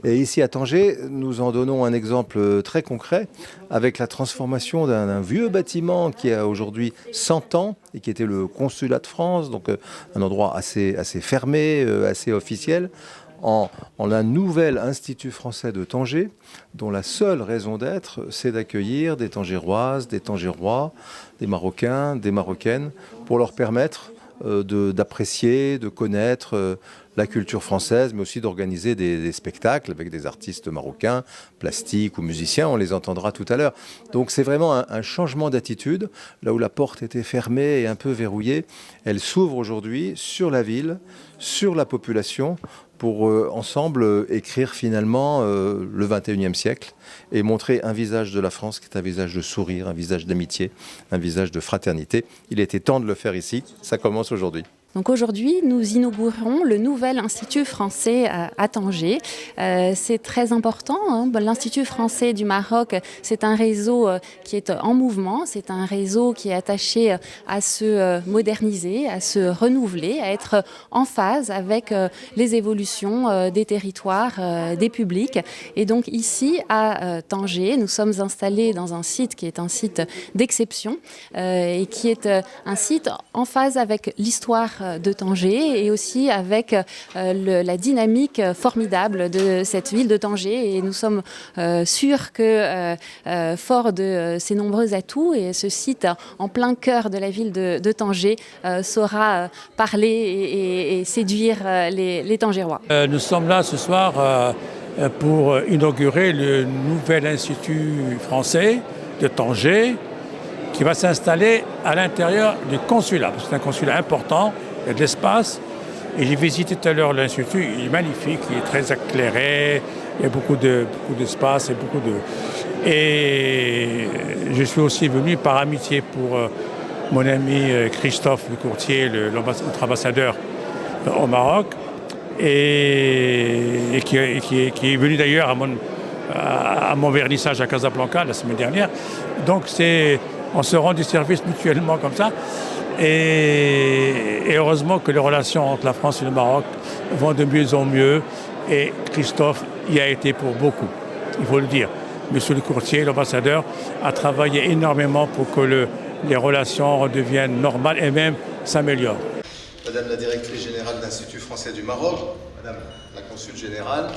Et ici à Tanger, nous en donnons un exemple très concret avec la transformation d'un vieux bâtiment qui a aujourd'hui 100 ans et qui était le consulat de France, donc un endroit assez fermé, assez officiel, en un nouvel institut français de Tanger, dont la seule raison d'être, c'est d'accueillir des Tangéroises, des Tangérois, des Marocains, des Marocaines, pour leur permettre d'apprécier, de connaître la culture française, mais aussi d'organiser des spectacles avec des artistes marocains, plastiques ou musiciens, on les entendra tout à l'heure. Donc c'est vraiment un changement d'attitude, là où la porte était fermée et un peu verrouillée, elle s'ouvre aujourd'hui sur la ville, sur la population, pour ensemble écrire finalement le XXIe siècle et montrer un visage de la France qui est un visage de sourire, un visage d'amitié, un visage de fraternité. Il était temps de le faire ici, ça commence aujourd'hui. Donc aujourd'hui, nous inaugurons le nouvel Institut français à Tanger. C'est très important, hein. L'Institut français du Maroc, c'est un réseau qui est en mouvement, c'est un réseau qui est attaché à se moderniser, à se renouveler, à être en phase avec les évolutions des territoires, des publics. Et donc ici, à Tanger, nous sommes installés dans un site qui est un site d'exception et qui est un site en phase avec l'histoire de Tanger et aussi avec la dynamique formidable de cette ville de Tanger. Et nous sommes sûrs que, fort de ses nombreux atouts, et ce site en plein cœur de la ville de Tanger saura parler et séduire les Tangérois. Nous sommes là ce soir pour inaugurer le nouvel Institut français de Tanger qui va s'installer à l'intérieur du consulat. C'est un consulat important, il y a de l'espace. Et j'ai visité tout à l'heure l'institut, il est magnifique, il est très éclairé, il y a beaucoup d'espace et je suis aussi venu par amitié pour mon ami Christophe Le Courtier, notre ambassadeur au Maroc, et qui est venu d'ailleurs à mon vernissage à Casablanca la semaine dernière. Donc on se rend du service mutuellement comme ça. Et heureusement que les relations entre la France et le Maroc vont de mieux en mieux. Et Christophe y a été pour beaucoup, il faut le dire. Monsieur Le Courtier, l'ambassadeur, a travaillé énormément pour que les relations redeviennent normales et même s'améliorent. Madame la directrice générale de l'Institut français du Maroc, Madame la consul générale,